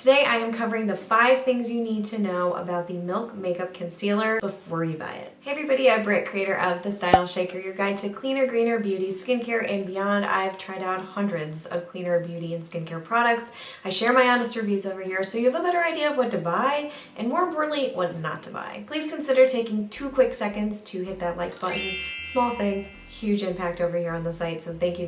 Today I am covering the 5 things you need to know about the Milk Makeup Concealer before you buy it. Hey everybody, I'm Britt, creator of The Style Shaker, your guide to cleaner, greener beauty, skincare, and beyond. I've tried out hundreds of cleaner beauty and skincare products. I share my honest reviews over here so you have a better idea of what to buy and more importantly, what not to buy. Please consider taking 2 quick seconds to hit that like button. Small thing, huge impact over here on the site, so thank you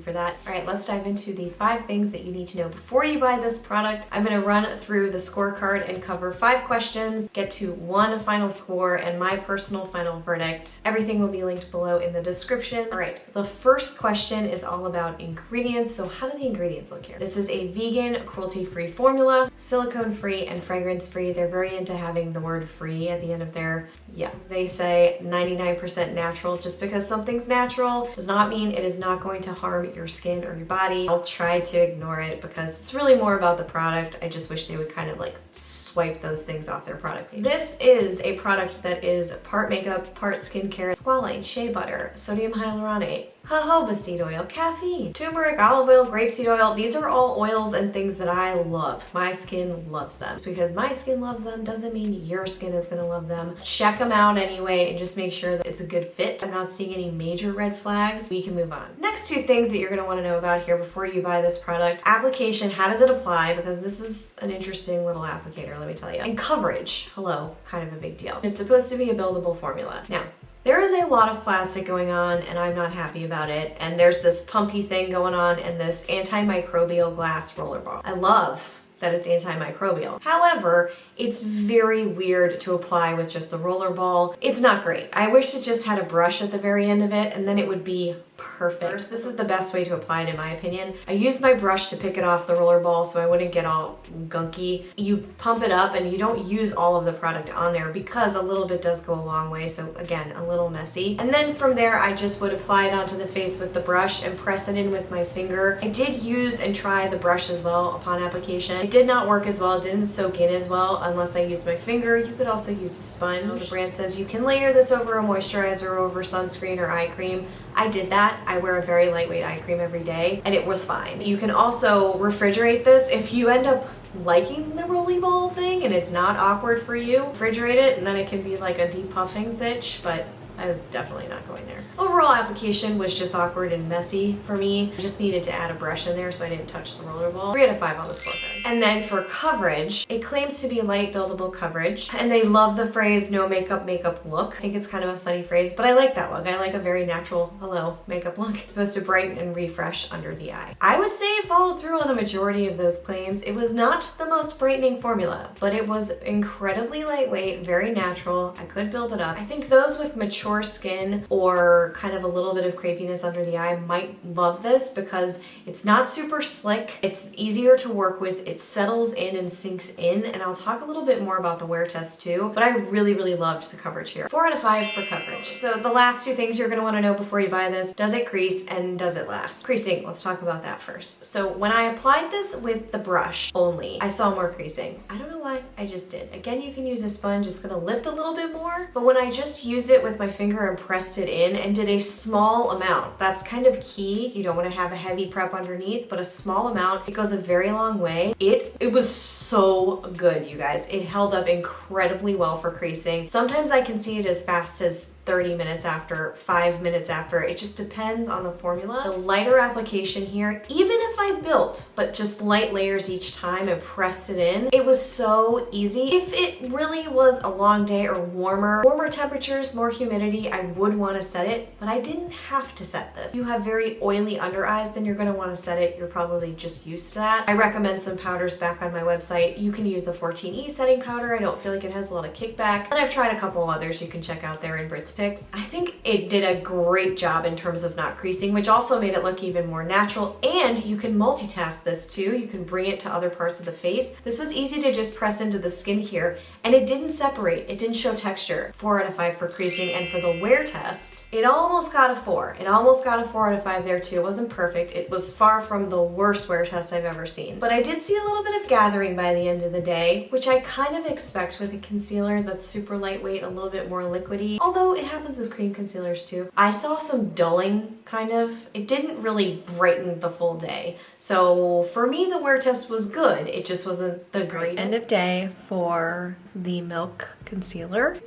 for that. All right, let's dive into the 5 things that you need to know before you buy this product. I'm gonna run through the scorecard and cover 5 questions, get to 1 final score, and my personal final verdict. Everything will be linked below in the description. All right, the first question is all about ingredients. So how do the ingredients look here? This is a vegan, cruelty-free formula, silicone-free, and fragrance-free. They're very into having the word free at the end of their, yes, they say 99% natural. Just because something's natural does not mean it is not going to harm your skin or your body. I'll try to ignore it because it's really more about the product. I just wish they would kind of like swipe those things off their product page. This is a product that is part makeup, part skincare, squalane, shea butter, sodium hyaluronate, jojoba seed oil, caffeine, turmeric, olive oil, grapeseed oil. These are all oils and things that I love. My skin loves them. Just because my skin loves them doesn't mean your skin is gonna love them. Check them out anyway and just make sure that it's a good fit. I'm not seeing any major red flags. We can move on. Next 2 things that you're gonna wanna know about here before you buy this product. Application, how does it apply? Because this is an interesting little applicator, let me tell you. And coverage, hello, kind of a big deal. It's supposed to be a buildable formula. Now, there is a lot of plastic going on and I'm not happy about it. And there's this pumpy thing going on and this antimicrobial glass roller ball. I love that it's antimicrobial. However, it's very weird to apply with just the roller ball. It's not great. I wish it just had a brush at the very end of it and then it would be perfect. This is the best way to apply it in my opinion. I used my brush to pick it off the roller ball so I wouldn't get all gunky. You pump it up and you don't use all of the product on there because a little bit does go a long way. So again, a little messy. And then from there, I just would apply it onto the face with the brush and press it in with my finger. I did use and try the brush as well upon application. It did not work as well. It didn't soak in as well unless I used my finger. You could also use a sponge. The brand says you can layer this over a moisturizer or over sunscreen or eye cream. I did that. I wear a very lightweight eye cream every day and it was fine. You can also refrigerate this if you end up liking the rolly ball thing and it's not awkward for you. Refrigerate it and then it can be like a depuffing stitch, but I was definitely not going there. Overall application was just awkward and messy for me. I just needed to add a brush in there so I didn't touch the roller ball. 3 out of 5 on the scorecard. And then for coverage, it claims to be light buildable coverage. And they love the phrase no makeup look. I think it's kind of a funny phrase, but I like that look. I like a very natural hello makeup look. It's supposed to brighten and refresh under the eye. I would say it followed through on the majority of those claims. It was not the most brightening formula, but it was incredibly lightweight, very natural. I could build it up. I think those with mature skin or kind of a little bit of crepiness under the eye might love this because it's not super slick. It's easier to work with. It settles in and sinks in, and I'll talk a little bit more about the wear test too, but I really loved the coverage here. 4 out of 5 for coverage. So the last 2 things you're gonna wanna know before you buy this: does it crease and does it last? Creasing, let's talk about that first. So when I applied this with the brush only, I saw more creasing. I don't know why, I just did. Again, you can use a sponge, it's gonna lift a little bit more, but when I just used it with my finger and pressed it in and did a small amount, that's kind of key. You don't wanna have a heavy prep underneath, but a small amount, it goes a very long way. It was so good, you guys. It held up incredibly well for creasing. Sometimes I can see it as fast as 30 minutes after, 5 minutes after. It just depends on the formula. The lighter application here, even if I built, but just light layers each time and pressed it in, it was so easy. If it really was a long day or warmer temperatures, more humidity, I would want to set it, but I didn't have to set this. If you have very oily under eyes, then you're going to want to set it. You're probably just used to that. I recommend some powders back on my website. You can use the 14E setting powder. I don't feel like it has a lot of kickback. And I've tried a couple others you can check out there in Britt's picks. I think it did a great job in terms of not creasing, which also made it look even more natural. And you can multitask this too. You can bring it to other parts of the face. This was easy to just press into the skin here, and it didn't separate. It didn't show texture. 4 out of 5 for creasing. And for the wear test, it almost got a 4. It almost got a 4 out of 5 there too. It wasn't perfect. It was far from the worst wear test I've ever seen. But I did see a little bit of gathering by the end of the day, which I kind of expect with a concealer that's super lightweight, a little bit more liquidy. Although it happens with cream concealers too. I saw some dulling, kind of. It didn't really brighten the full day. So for me, the wear test was good. It just wasn't the greatest. End of day for the Milk concealer.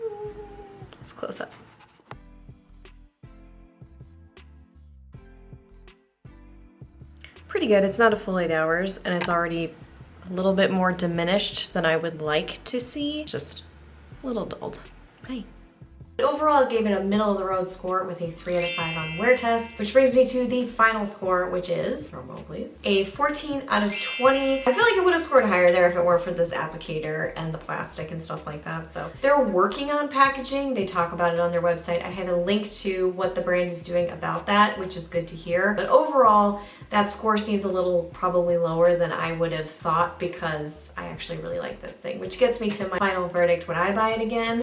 Let's close up. Pretty good. It's not a full 8 hours and it's already a little bit more diminished than I would like to see. Just a little dulled. Hey. Overall, I gave it a middle of the road score with a 3 out of 5 on wear test, which brings me to the final score, which is, drum roll please, a 14 out of 20. I feel like it would have scored higher there if it weren't for this applicator and the plastic and stuff like that. So they're working on packaging. They talk about it on their website. I have a link to what the brand is doing about that, which is good to hear. But overall, that score seems a little probably lower than I would have thought because I actually really like this thing, which gets me to my final verdict. Would I buy it again?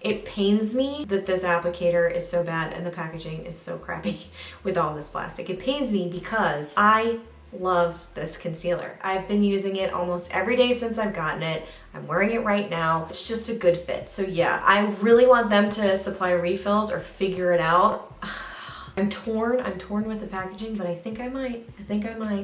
It pains me that this applicator is so bad and the packaging is so crappy with all this plastic. It pains me because I love this concealer. I've been using it almost every day since I've gotten it. I'm wearing it right now. It's just a good fit. So yeah, I really want them to supply refills or figure it out. I'm torn with the packaging, but I think I might.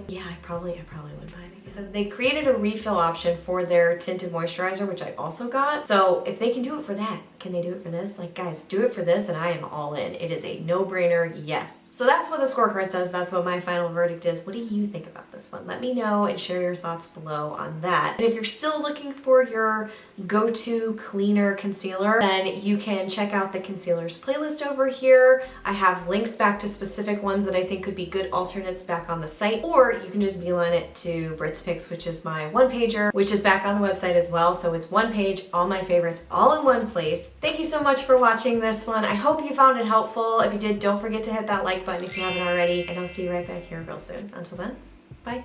Yeah, I probably would buy it because they created a refill option for their tinted moisturizer, which I also got. So if they can do it for that, can they do it for this? Like guys, do it for this and I am all in. It is a no-brainer, yes. So that's what the scorecard says. That's what my final verdict is. What do you think about this one? Let me know and share your thoughts below on that. And if you're still looking for your go-to cleaner concealer, then you can check out the concealers playlist over here. I have links back to specific ones that I think could be good alternates back on the site, or you can just beeline it to Britt's Picks, which is my one-pager, which is back on the website as well. So it's one page, all my favorites, all in one place. Thank you so much for watching this one. I hope you found it helpful. If you did, don't forget to hit that like button if you haven't already, and I'll see you right back here real soon. Until then, bye.